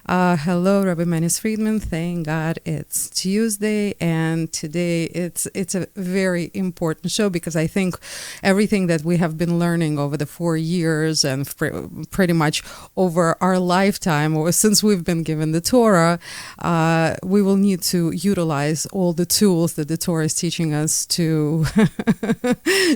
Hello, Rabbi. My name is Friedman. Thank God it's Tuesday, and today it's a very important show because I think everything that we have been learning over the 4 years and pretty much over our lifetime, or since we've been given the Torah, we will need to utilize all the tools that the Torah is teaching us to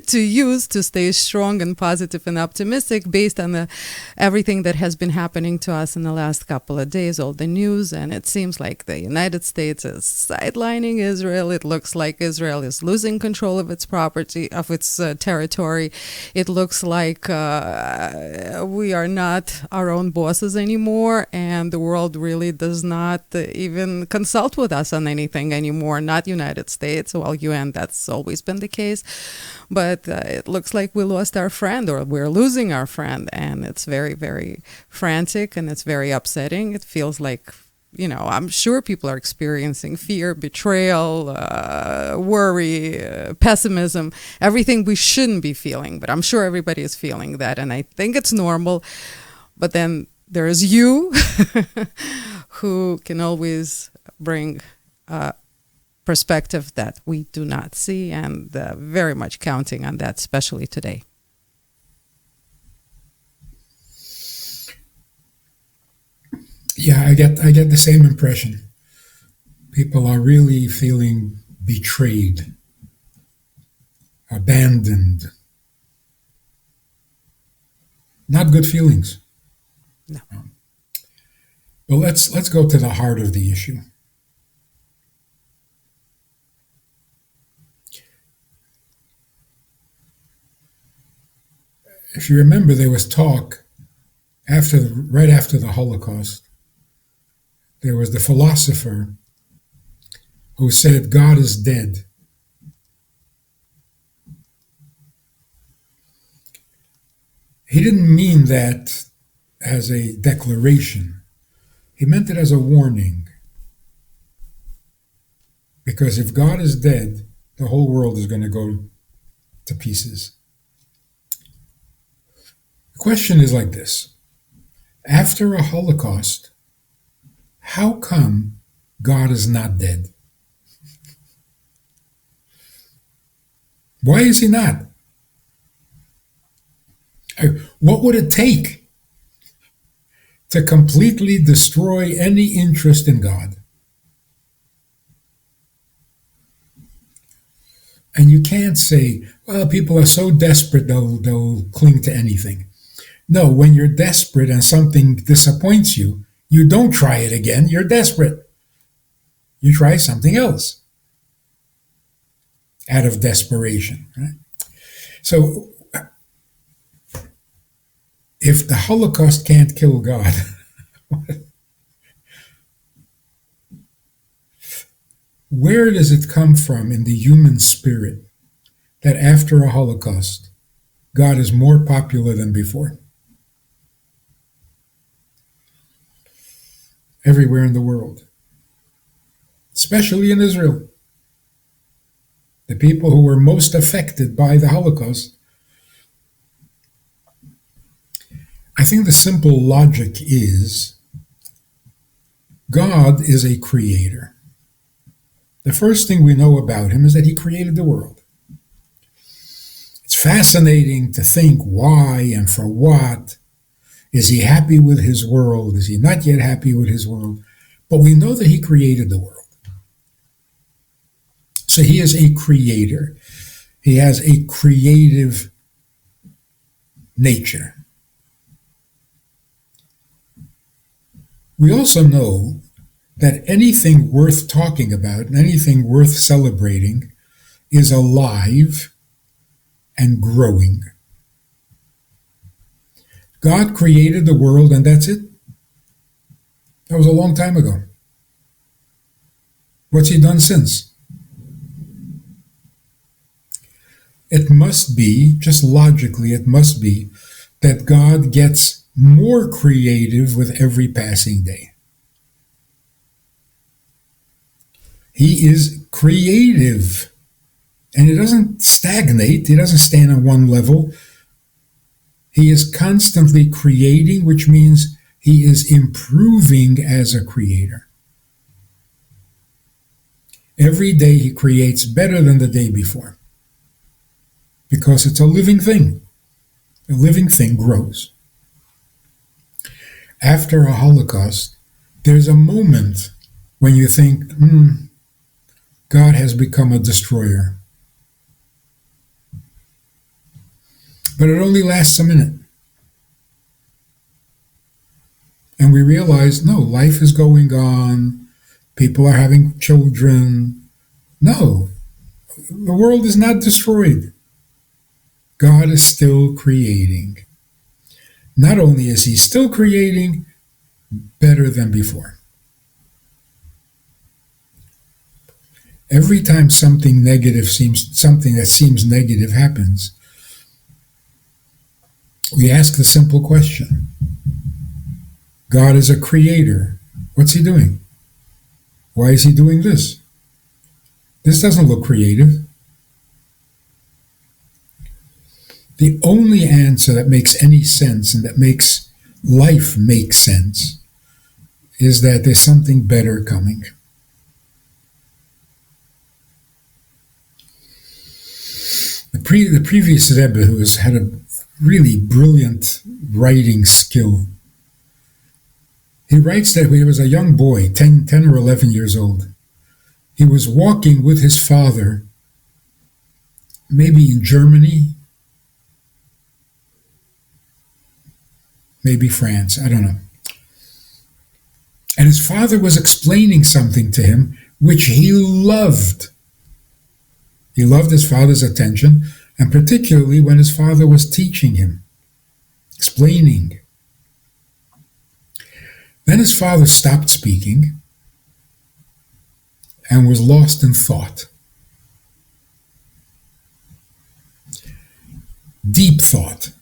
to use to stay strong and positive and optimistic based on everything that has been happening to us in the last couple of days, all the news, and it seems like the United States is sidelining Israel. It looks like Israel is losing control of its property, of its territory. It looks like we are not our own bosses anymore, and the world really does not even consult with us on anything anymore. Not United States, well, UN, that's always been the case, but it looks like we lost our friend, or we're losing our friend, and it's very, very frantic, and it's very upsetting. It feels like, I'm sure people are experiencing fear, betrayal, worry, pessimism, everything we shouldn't be feeling, but I'm sure everybody is feeling that, and I think it's normal. But then there's you who can always bring perspective that we do not see, and very much counting on that, especially today. Yeah, I get the same impression. People are really feeling betrayed, abandoned. Not good feelings. No. But let's go to the heart of the issue. If you remember, there was talk right after the Holocaust. There was the philosopher who said God is dead. He didn't mean that as a declaration. He meant it as a warning. Because if God is dead, the whole world is going to go to pieces. The question is like this. After a Holocaust, how come God is not dead? Why is he not? What would it take to completely destroy any interest in God? And you can't say, well, people are so desperate they'll cling to anything. No, when you're desperate and something disappoints you, you don't try it again. You're desperate. You try something else out of desperation. Right? So if the Holocaust can't kill God, where does it come from in the human spirit that after a Holocaust, God is more popular than before? Everywhere in the world, especially in Israel. The people who were most affected by the Holocaust. I think the simple logic is God is a creator. The first thing we know about him is that he created the world. It's fascinating to think why and for what. Is he happy with his world? Is he not yet happy with his world? But we know that he created the world. So he is a creator. He has a creative nature. We also know that anything worth talking about, anything worth celebrating, is alive and growing. God created the world and that's it. That was a long time ago. What's he done since? It must be, just logically, it must be that God gets more creative with every passing day. He is creative. And he doesn't stagnate. He doesn't stand on one level. He is constantly creating, which means He is improving as a creator. Every day he creates better than the day before, because it's a living thing. A living thing grows. After a Holocaust, there's a moment when you think, God has become a destroyer. But it only lasts a minute. And we realize, no, life is going on. People are having children. No, the world is not destroyed. God is still creating. Not only is he still creating, better than before. Every time something that seems negative happens, we ask the simple question. God is a creator. What's he doing? Why is he doing this? This doesn't look creative. The only answer that makes any sense and that makes life make sense is that there's something better coming. The previous Rebbe, who has had a really brilliant writing skill, he writes that when he was a young boy, 10 or 11 years old, he was walking with his father, maybe in Germany, maybe France, I don't know. And his father was explaining something to him which he loved. He loved his father's attention, and particularly when his father was teaching him, explaining. Then his father stopped speaking and was lost in thought. Deep thought.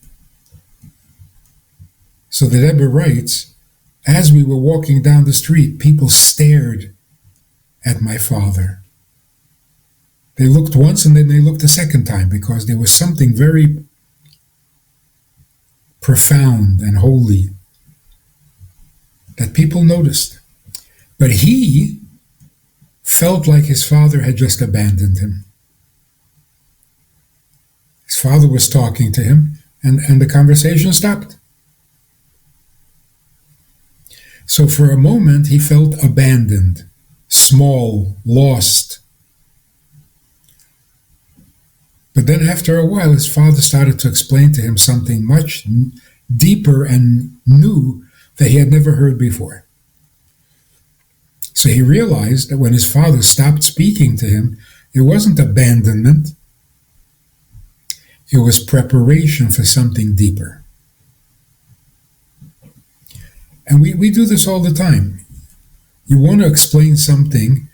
So the Rebbe writes, as we were walking down the street, people stared at my father. They looked once and then they looked a second time, because there was something very profound and holy that people noticed. But he felt like his father had just abandoned him. His father was talking to him, and the conversation stopped. So for a moment he felt abandoned, small, lost. But then after a while his father started to explain to him something much deeper and new that he had never heard before. So he realized that when his father stopped speaking to him, it wasn't abandonment, it was preparation for something deeper. And we do this all the time. You want to explain something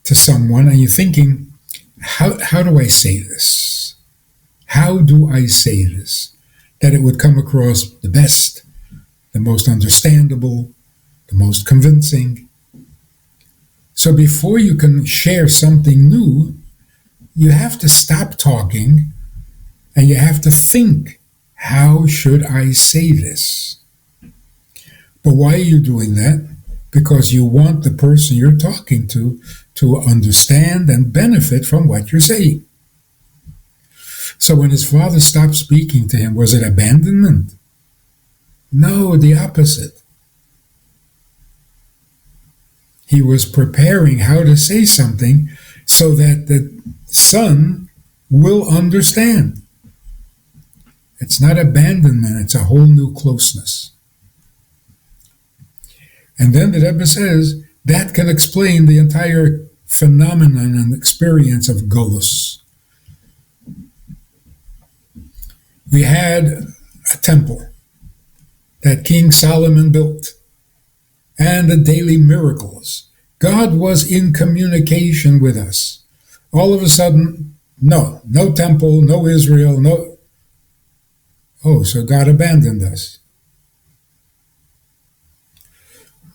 to someone and you're thinking, how do I say this? How do I say this? That it would come across the best, the most understandable, the most convincing. So before you can share something new, you have to stop talking and you have to think, how should I say this? But why are you doing that? Because you want the person you're talking to understand and benefit from what you're saying. So when his father stopped speaking to him, was it abandonment? No, the opposite. He was preparing how to say something so that the son will understand. It's not abandonment, it's a whole new closeness. And then the Rebbe says that can explain the entire phenomenon and experience of Golus. We had a temple that King Solomon built, and the daily miracles. God was in communication with us. All of a sudden, no temple, no Israel, no. Oh, so God abandoned us.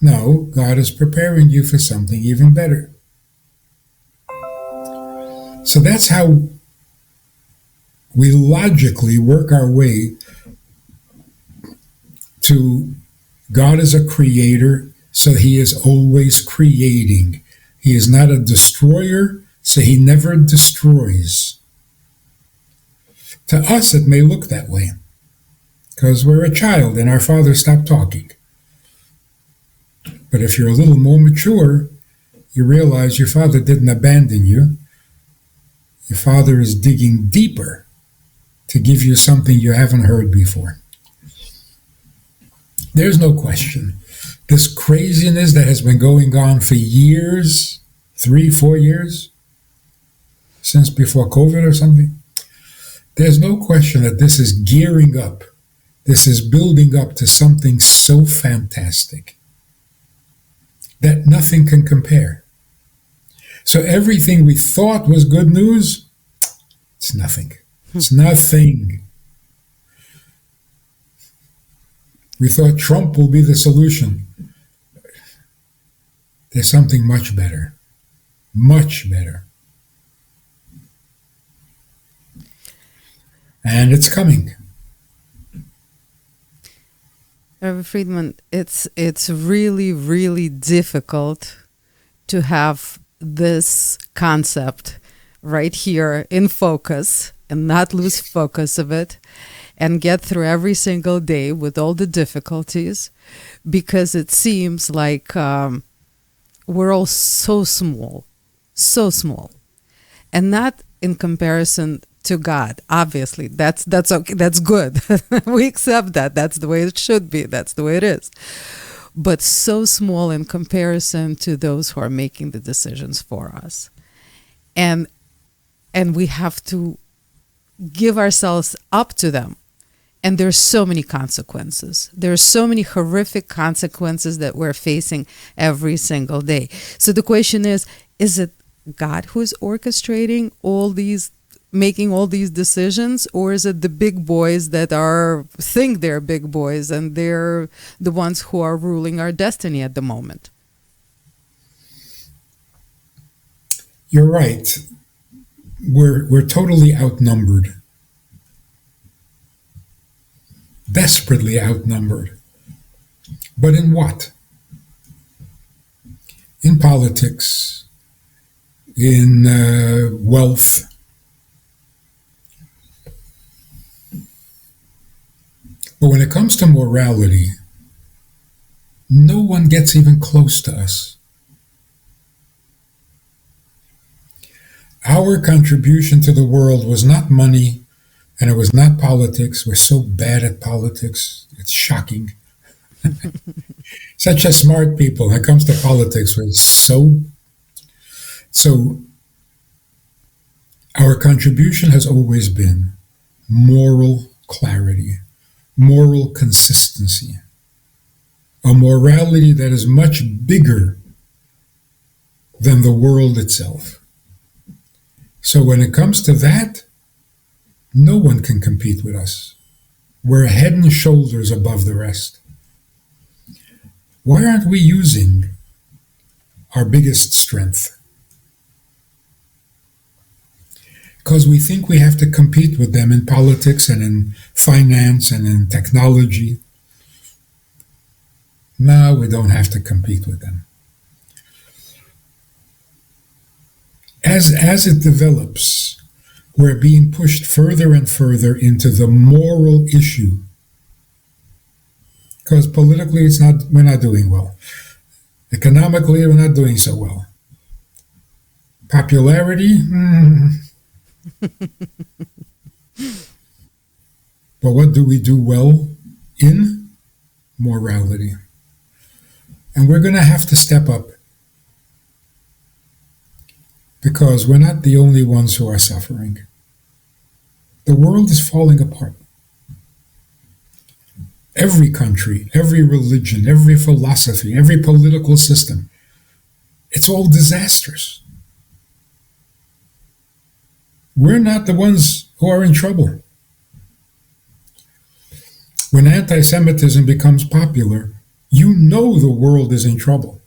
No, God is preparing you for something even better. So that's how we logically work our way to God is a creator, so he is always creating. He is not a destroyer, so he never destroys. To us, it may look that way, because we're a child and our father stopped talking. But if you're a little more mature, you realize your father didn't abandon you. Your father is digging deeper to give you something you haven't heard before. There's no question. This craziness that has been going on for years, 3-4 years, since before COVID or something, there's no question that this is gearing up. This is building up to something so fantastic that nothing can compare. So everything we thought was good news, it's nothing. It's nothing. We thought Trump will be the solution. There's something much better. Much better. And it's coming. Rabbi Friedman, it's really, really difficult to have this concept right here in focus and not lose focus of it and get through every single day with all the difficulties, because it seems like we're all so small, and not in comparison to God. Obviously, that's okay. That's good. We accept that. That's the way it should be. That's the way it is. But so small in comparison to those who are making the decisions for us. And we have to give ourselves up to them. And there's so many consequences. There's so many horrific consequences that we're facing every single day. So the question is it God who is orchestrating all these, making all these decisions, or is it the big boys that think they're big boys and they're the ones who are ruling our destiny at the moment? You're right. We're totally outnumbered. Desperately outnumbered. But in what? In politics, in wealth, but when it comes to morality, no one gets even close to us. Our contribution to the world was not money, and it was not politics. We're so bad at politics. It's shocking. Such a smart people. When it comes to politics, we're so our contribution has always been moral clarity, moral consistency, a morality that is much bigger than the world itself. So when it comes to that, no one can compete with us. We're head and shoulders above the rest. Why aren't we using our biggest strength? Because we think we have to compete with them in politics and in finance and in technology. No, we don't have to compete with them. As it develops, we're being pushed further and further into the moral issue. Because politically, we're not doing well. Economically, we're not doing so well. Popularity, But what do we do well in? Morality. And we're going to have to step up, because we're not the only ones who are suffering. The world is falling apart. Every country, every religion, every philosophy, every political system, it's all disastrous. We're not the ones who are in trouble. When anti-Semitism becomes popular, you know the world is in trouble.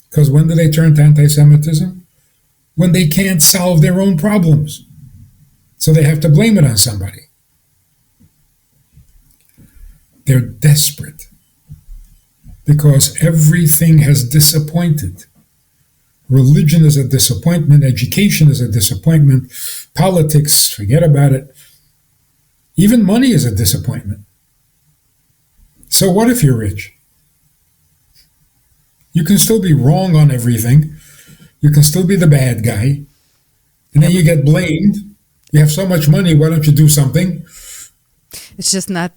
Because when do they turn to anti-Semitism? When they can't solve their own problems. So they have to blame it on somebody. They're desperate. because everything has disappointed. Religion is a disappointment. Education is a disappointment. Politics, forget about it. Even money is a disappointment. So what if you're rich? You can still be wrong on everything. You can still be the bad guy. And then you get blamed. You have so much money, why don't you do something? It's just not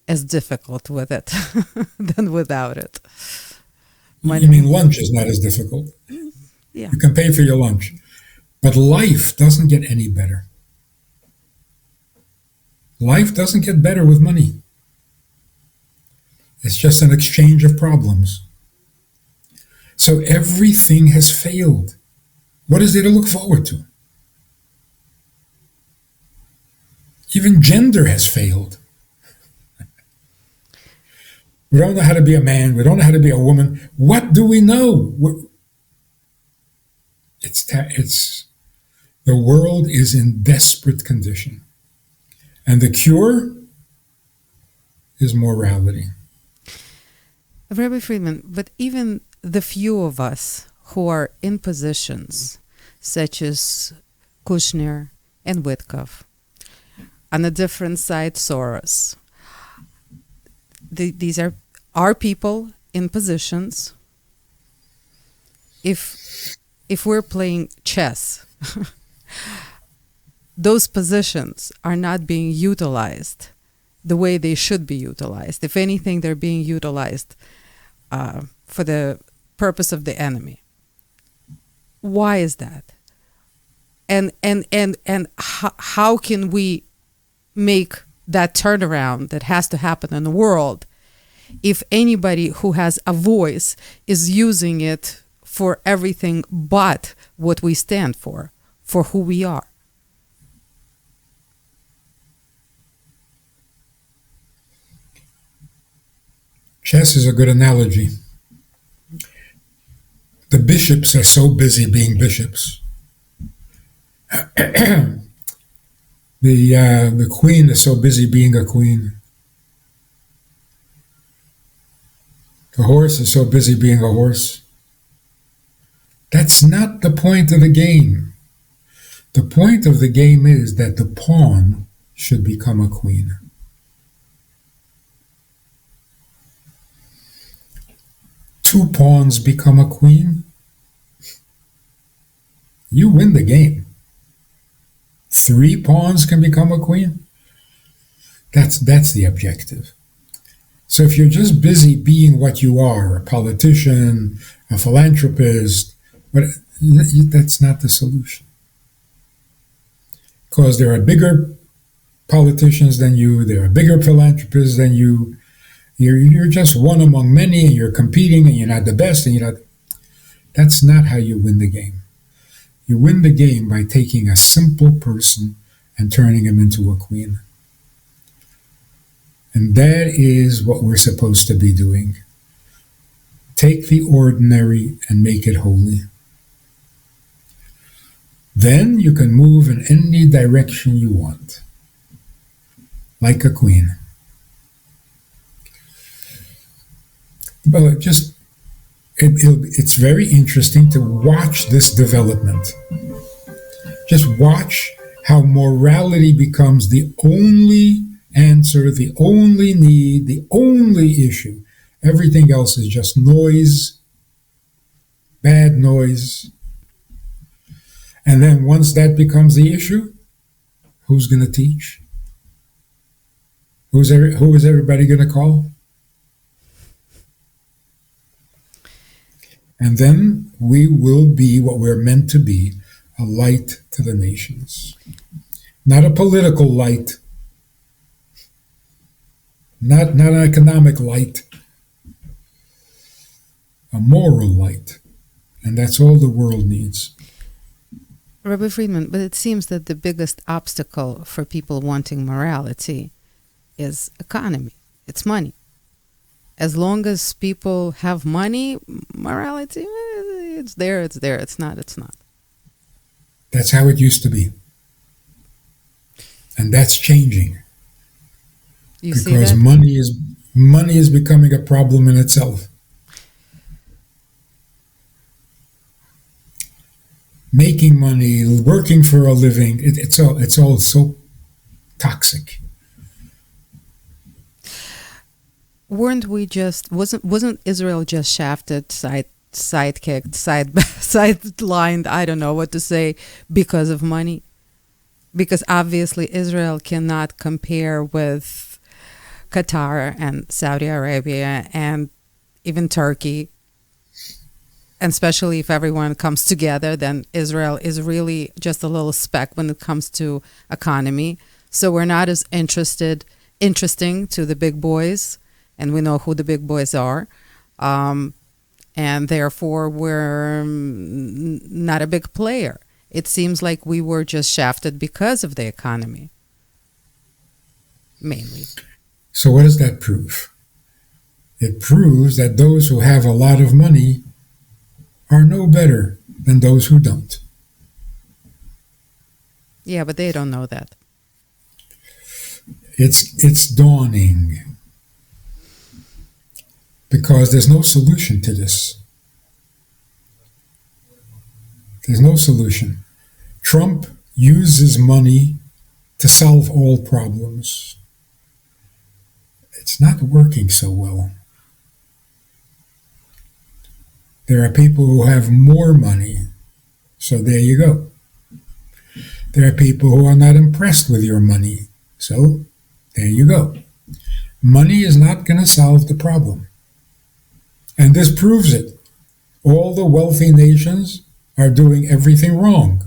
as difficult with it than without it. You mean lunch is not as difficult? Yeah. You can pay for your lunch. But life doesn't get any better. Life doesn't get better with money. It's just an exchange of problems. So everything has failed. What is there to look forward to? Even gender has failed. We don't know how to be a man. We don't know how to be a woman. What do we know? The world is in desperate condition. And the cure is morality. Rabbi Friedman, but even the few of us who are in positions such as Kushner and Witkoff, on a different side, Soros, these are people in positions. If we're playing chess, those positions are not being utilized the way they should be utilized. If anything, they're being utilized for the purpose of the enemy. Why is that? And how can we make that turnaround that has to happen in the world if anybody who has a voice is using it for everything but what we stand for who we are? Chess is a good analogy. The bishops are so busy being bishops. The queen is so busy being a queen. The horse is so busy being a horse. That's not the point of the game. The point of the game is that the pawn should become a queen. Two pawns become a queen, you win the game. 3 pawns can become a queen. That's the objective. So if you're just busy being what you are, a politician, a philanthropist, but that's not the solution. Because there are bigger politicians than you, there are bigger philanthropists than you. You're just one among many, and you're competing, and you're not the best, and you're not. That's not how you win the game. You win the game by taking a simple person and turning him into a queen. And that is what we're supposed to be doing. Take the ordinary and make it holy. Then you can move in any direction you want, like a queen. But it's very interesting to watch this development. Just watch how morality becomes the only answer, the only need, the only issue. Everything else is just noise, bad noise. And then once that becomes the issue, who's going to teach? Who is everybody going to call? And then we will be what we're meant to be, a light to the nations. Not a political light, not an economic light, a moral light. And that's all the world needs. Rabbi Friedman, but it seems that the biggest obstacle for people wanting morality is economy. It's money. As long as people have money, morality, it's there, it's there. It's not, it's not. That's how it used to be. And that's changing. You see because that? money is becoming a problem in itself. making money, working for a living. It's all so toxic. Weren't we just wasn't Israel just shafted, sidekicked, sidelined? I don't know what to say, because of money. Because obviously Israel cannot compare with Qatar and Saudi Arabia and even Turkey. And especially if everyone comes together, then Israel is really just a little speck when it comes to economy. So we're not as interesting to the big boys, and we know who the big boys are. And therefore, we're not a big player. It seems like we were just shafted because of the economy, mainly. So what does that prove? It proves that those who have a lot of money are no better than those who don't. Yeah, but they don't know that. It's dawning, because there's no solution to this. There's no solution. Trump uses money to solve all problems. It's not working so well. There are people who have more money, so there you go. There are people who are not impressed with your money, so there you go. Money is not going to solve the problem. And this proves it. All the wealthy nations are doing everything wrong,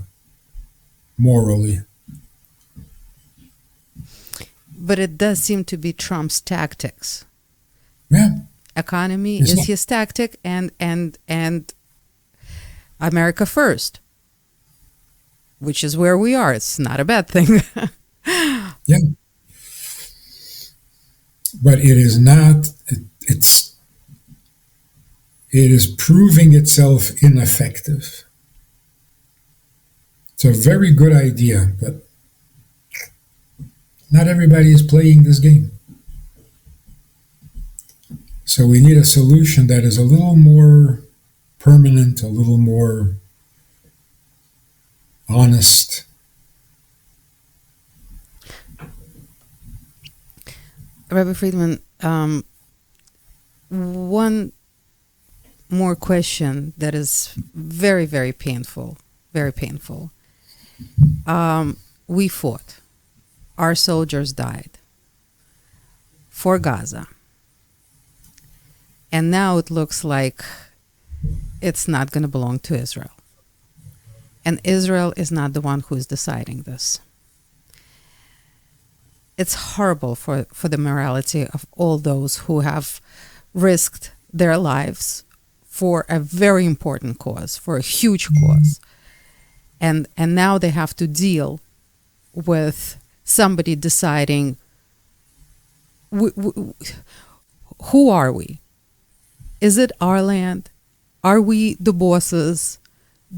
morally. But it does seem to be Trump's tactics. Yeah. Economy is his tactic, and America first, which is where we are. It's not a bad thing. Yeah. But it is not, it is proving itself ineffective. It's a very good idea, but not everybody is playing this game. So we need a solution that is a little more permanent, a little more honest. Rabbi Friedman, one more question that is very, very painful, very painful. We fought. Our soldiers died for Gaza. And now it looks like it's not going to belong to Israel. And Israel is not the one who is deciding this. It's horrible for the morality of all those who have risked their lives for a very important cause, for a huge cause. And now they have to deal with somebody deciding, who are we? Is it our land? Are we the bosses?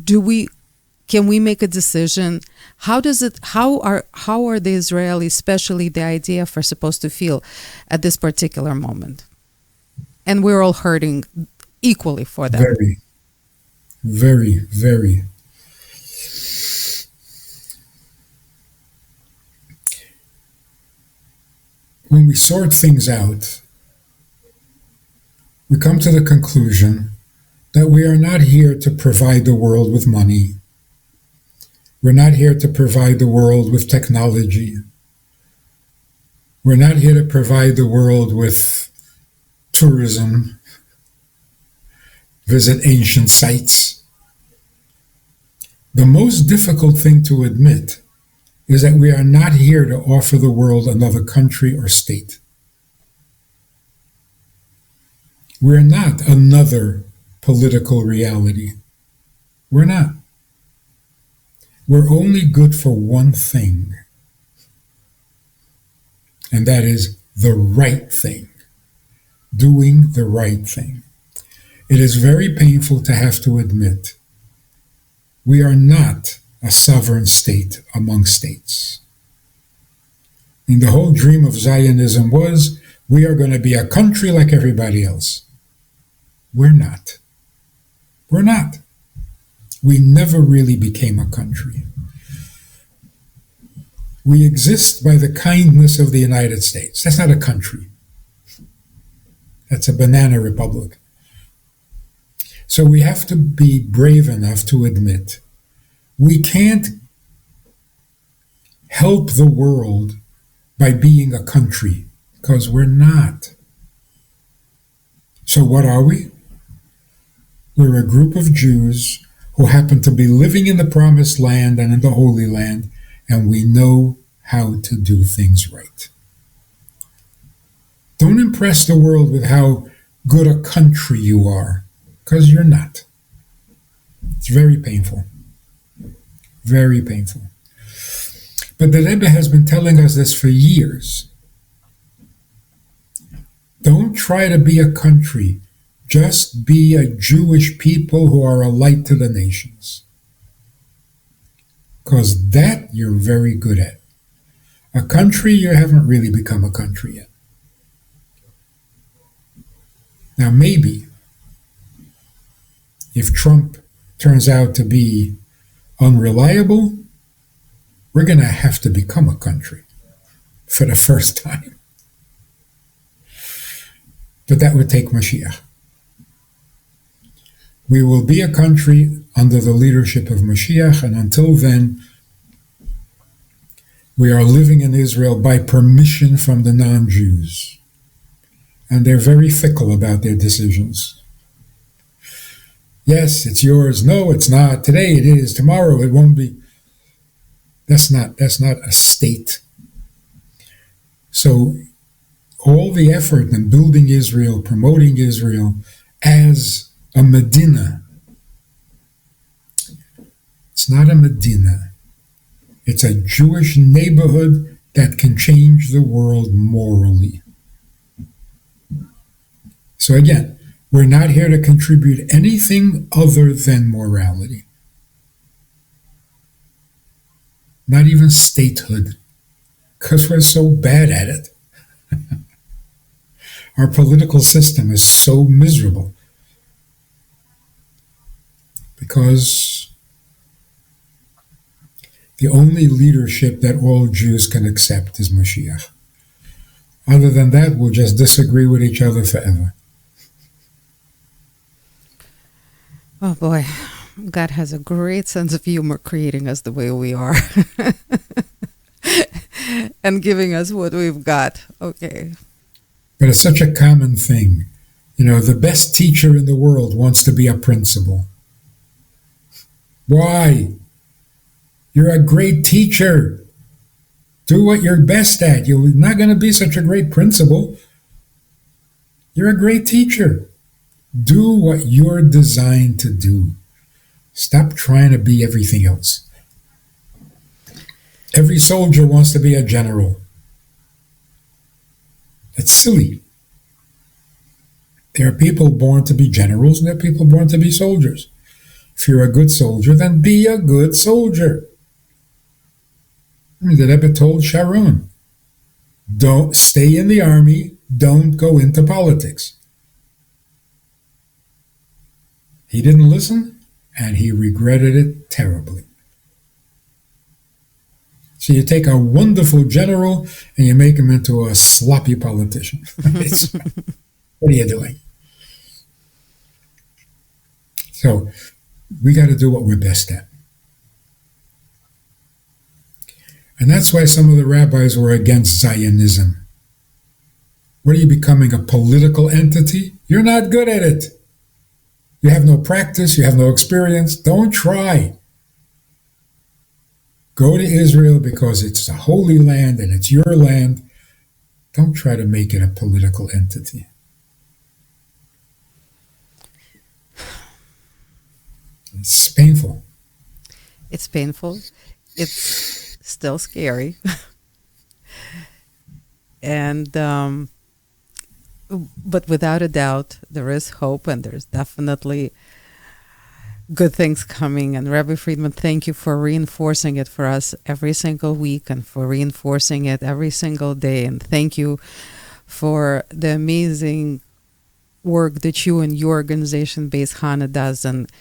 Can we make a decision? How are the Israelis, especially the IDF, are supposed to feel at this particular moment? And we're all hurting equally for them. Very, very, very. When we sort things out, we come to the conclusion that we are not here to provide the world with money. We're not here to provide the world with technology. We're not here to provide the world with tourism, visit ancient sites. The most difficult thing to admit is that we are not here to offer the world another country or state. We're not another political reality. We're not. We're only good for one thing, and that is the right thing, doing the right thing. It is very painful to have to admit we are not a sovereign state among states. And the whole dream of Zionism was we are going to be a country like everybody else. We're not. We're not. We never really became a country. We exist by the kindness of the United States. That's not a country. That's a banana republic. So we have to be brave enough to admit we can't help the world by being a country, because we're not. So what are we? We're a group of Jews who happen to be living in the Promised Land and in the Holy Land, and we know how to do things right. Don't impress the world with how good a country you are, because you're not. It's very painful. Very painful. But the Rebbe has been telling us this for years. Don't try to be a country. Just be a Jewish people who are a light to the nations. Because that you're very good at. A country, you haven't really become a country yet. Now maybe, if Trump turns out to be unreliable, we're going to have to become a country for the first time. But that would take Mashiach. We will be a country under the leadership of Mashiach, and until then, we are living in Israel by permission from the non-Jews. And they're very fickle about their decisions. Yes, it's yours. No, it's not. Today it is. Tomorrow it won't be. That's not a state. So all the effort in building Israel, promoting Israel as a Medina, it's not a Medina. It's a Jewish neighborhood that can change the world morally. So again, we're not here to contribute anything other than morality. Not even statehood, because we're so bad at it. Our political system is so miserable because the only leadership that all Jews can accept is Mashiach. Other than that, we'll just disagree with each other forever. Oh boy, God has a great sense of humor creating us the way we are and giving us what we've got. Okay. But it's such a common thing. You know, the best teacher in the world wants to be a principal. Why? You're a great teacher. Do what you're best at. You're not going to be such a great principal. You're a great teacher. Do what you're designed to do. Stop trying to be everything else. Every soldier wants to be a general. It's silly. There are people born to be generals and there are people born to be soldiers. If you're a good soldier, then be a good soldier. The Rebbe told Sharon, don't stay in the army, don't go into politics. He didn't listen, and he regretted it terribly. So you take a wonderful general and you make him into a sloppy politician. What are you doing? So we got to do what we're best at. And that's why some of the rabbis were against Zionism. What are you becoming, a political entity? You're not good at it. You have no practice, you have no experience. Don't try. Go to Israel because it's a holy land and it's your land. Don't try to make it a political entity. It's painful. It's painful. It's still scary. And but without a doubt, there is hope, and there's definitely good things coming. And Rabbi Friedman, thank you for reinforcing it for us every single week and for reinforcing it every single day. And thank you for the amazing work that you and your organization, Beis Hana, does. And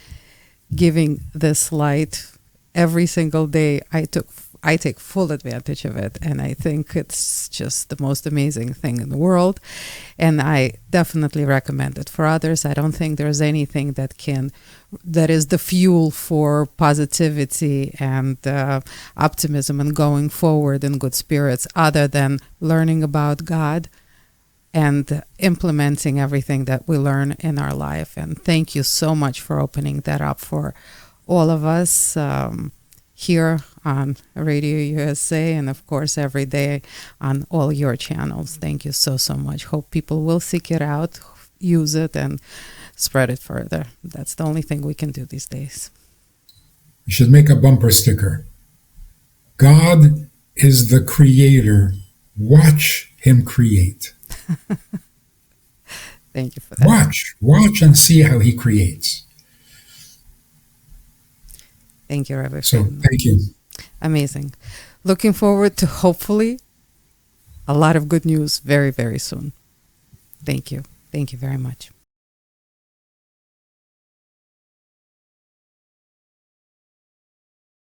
giving this light every single day. I take full advantage of it, and I think it's just the most amazing thing in the world, and I definitely recommend it for others. I don't think there's anything that is the fuel for positivity and optimism and going forward in good spirits other than learning about God and implementing everything that we learn in our life. And thank you so much for opening that up for all of us here on Radio USA, and of course every day on all your channels. Thank you so much. Hope people will seek it out, use it, and spread it further. That's the only thing we can do these days. You should make a bumper sticker. God is the creator. Watch him create. Thank you for that. Watch and see how he creates. Thank you, Rabbi. So, thank you. Amazing. Looking forward to hopefully a lot of good news very, very soon. Thank you. Thank you very much.